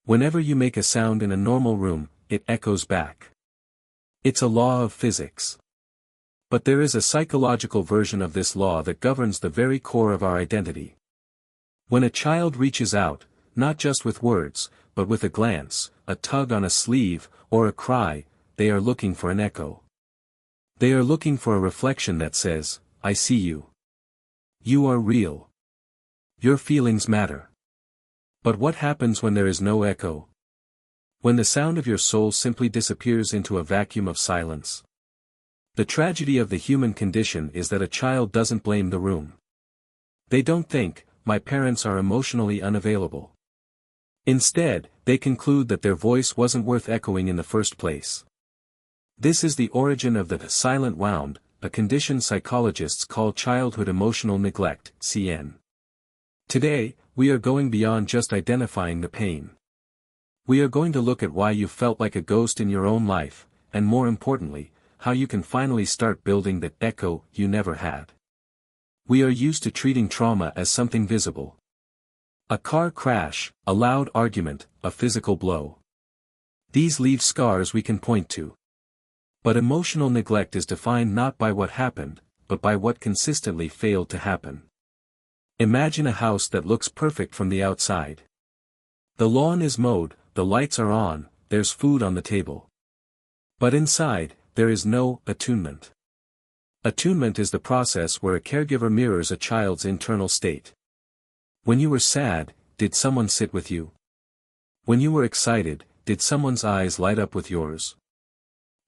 Whenever you make a sound in a normal room, it echoes back. It's a law of physics. But there is a psychological version of this law that governs the very core of our identity. When a child reaches out, not just with words, but with a glance, a tug on a sleeve, or a cry, they are looking for an echo. They are looking for a reflection that says, I see you. You are real. Your feelings matter. But what happens when there is no echo? When the sound of your soul simply disappears into a vacuum of silence? The tragedy of the human condition is that a child doesn't blame the room. They don't think, my parents are emotionally unavailable. Instead, they conclude that their voice wasn't worth echoing in the first place. This is the origin of the silent wound, a condition psychologists call childhood emotional neglect, CEN. Today, we are going beyond just identifying the pain. We are going to look at why you felt like a ghost in your own life, and more importantly, how you can finally start building that echo you never had. We are used to treating trauma as something visible. A car crash, a loud argument, a physical blow. These leave scars we can point to. But emotional neglect is defined not by what happened, but by what consistently failed to happen. Imagine a house that looks perfect from the outside. The lawn is mowed, the lights are on, there's food on the table. But inside, there is no attunement. Attunement is the process where a caregiver mirrors a child's internal state. When you were sad, did someone sit with you? When you were excited, did someone's eyes light up with yours?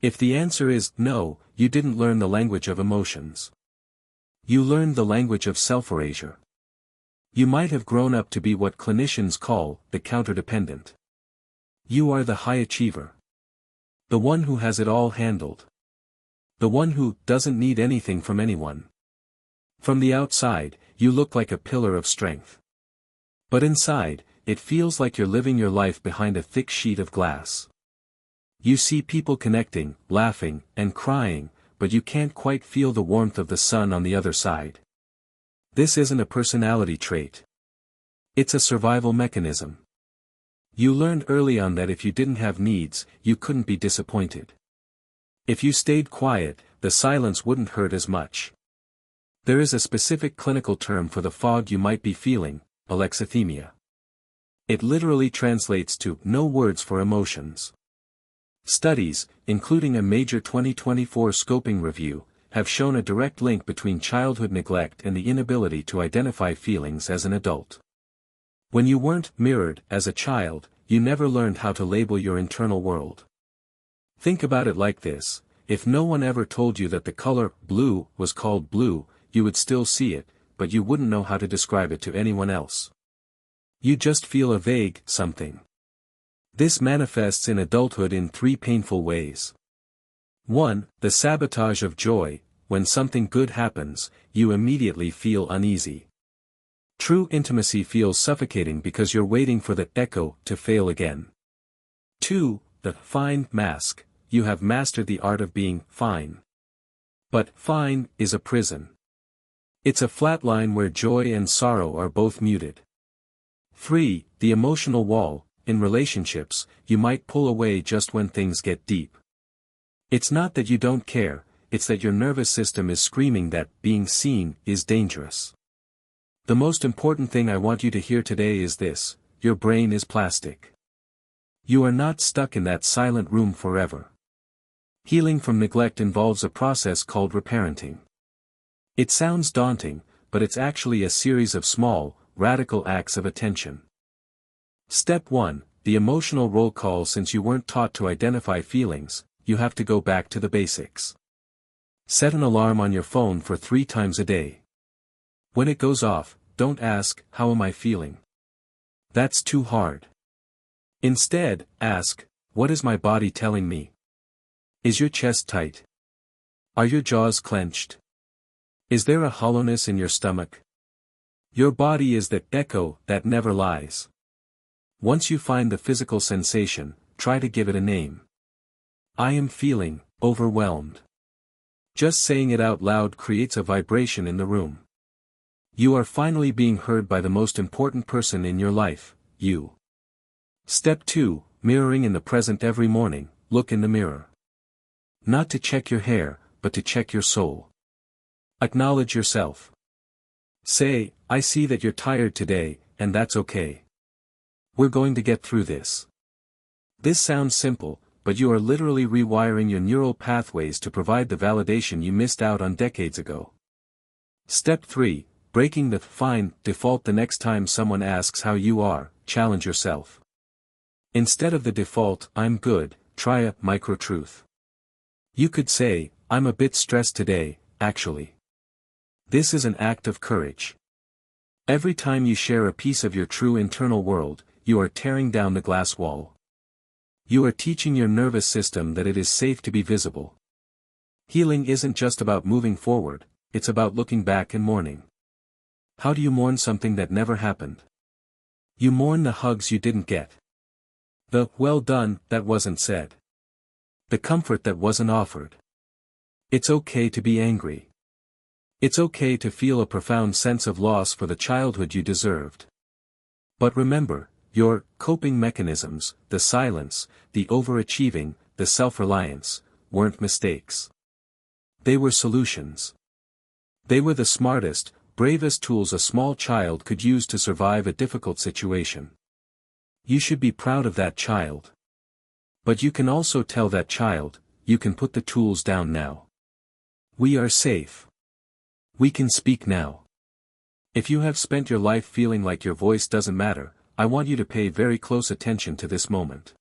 If the answer is no, you didn't learn the language of emotions. You learned the language of self-erasure. You might have grown up to be what clinicians call the counterdependent. You are the high achiever. The one who has it all handled. The one who doesn't need anything from anyone. From the outside, you look like a pillar of strength. But inside, it feels like you're living your life behind a thick sheet of glass. You see people connecting, laughing, and crying, but you can't quite feel the warmth of the sun on the other side. This isn't a personality trait. It's a survival mechanism. You learned early on that if you didn't have needs, you couldn't be disappointed. If you stayed quiet, the silence wouldn't hurt as much. There is a specific clinical term for the fog you might be feeling, Alexithymia. It literally translates to no words for emotions. Studies, including a major 2024 scoping review, have shown a direct link between childhood neglect and the inability to identify feelings as an adult. When you weren't mirrored as a child, you never learned how to label your internal world. Think about it like this: if no one ever told you that the color blue was called blue, you would still see it, but you wouldn't know how to describe it to anyone else. You just feel a vague something. This manifests in adulthood in three painful ways. 1. The sabotage of joy. When something good happens, you immediately feel uneasy. True intimacy feels suffocating because you're waiting for the echo to fail again. 2. The fine mask. You have mastered the art of being fine. But fine is a prison. It's a flat line where joy and sorrow are both muted. 3. The emotional wall. In relationships, you might pull away just when things get deep. It's not that you don't care, it's that your nervous system is screaming that being seen is dangerous. The most important thing I want you to hear today is this: your brain is plastic. You are not stuck in that silent room forever. Healing from neglect involves a process called reparenting. It sounds daunting, but it's actually a series of small, radical acts of attention. Step 1, the emotional roll call. Since you weren't taught to identify feelings, you have to go back to the basics. Set an alarm on your phone for 3 times a day. When it goes off, don't ask, how am I feeling? That's too hard. Instead, ask, what is my body telling me? Is your chest tight? Are your jaws clenched? Is there a hollowness in your stomach? Your body is the echo that never lies. Once you find the physical sensation, try to give it a name. I am feeling overwhelmed. Just saying it out loud creates a vibration in the room. You are finally being heard by the most important person in your life, you. Step 2, mirroring in the present every morning. Look in the mirror. Not to check your hair, but to check your soul. Acknowledge yourself. Say, I see that you're tired today, and that's okay. We're going to get through this. This sounds simple, but you are literally rewiring your neural pathways to provide the validation you missed out on decades ago. Step 3, breaking the fine default. The next time someone asks how you are, challenge yourself. Instead of the default, I'm good, try a micro-truth. You could say, I'm a bit stressed today, actually. This is an act of courage. Every time you share a piece of your true internal world, you are tearing down the glass wall. You are teaching your nervous system that it is safe to be visible. Healing isn't just about moving forward, it's about looking back and mourning. How do you mourn something that never happened? You mourn the hugs you didn't get. The well done that wasn't said. The comfort that wasn't offered. It's okay to be angry. It's okay to feel a profound sense of loss for the childhood you deserved. But remember, your coping mechanisms, the silence, the overachieving, the self-reliance, weren't mistakes. They were solutions. They were the smartest, bravest tools a small child could use to survive a difficult situation. You should be proud of that child. But you can also tell that child, you can put the tools down now. We are safe. We can speak now. If you have spent your life feeling like your voice doesn't matter, I want you to pay very close attention to this moment.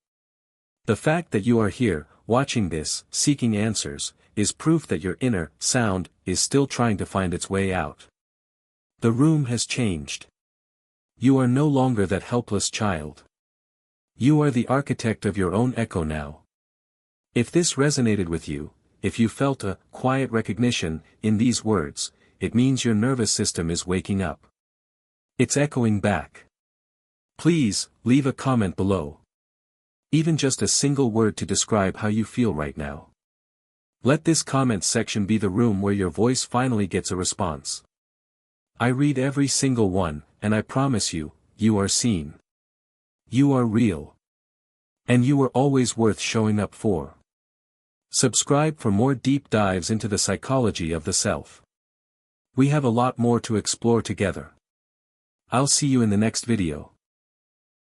The fact that you are here, watching this, seeking answers, is proof that your inner sound is still trying to find its way out. The room has changed. You are no longer that helpless child. You are the architect of your own echo now. If this resonated with you, if you felt a quiet recognition in these words, it means your nervous system is waking up. It's echoing back. Please, leave a comment below. Even just a single word to describe how you feel right now. Let this comment section be the room where your voice finally gets a response. I read every single one, and I promise you, you are seen. You are real. And you are always worth showing up for. Subscribe for more deep dives into the psychology of the self. We have a lot more to explore together. I'll see you in the next video.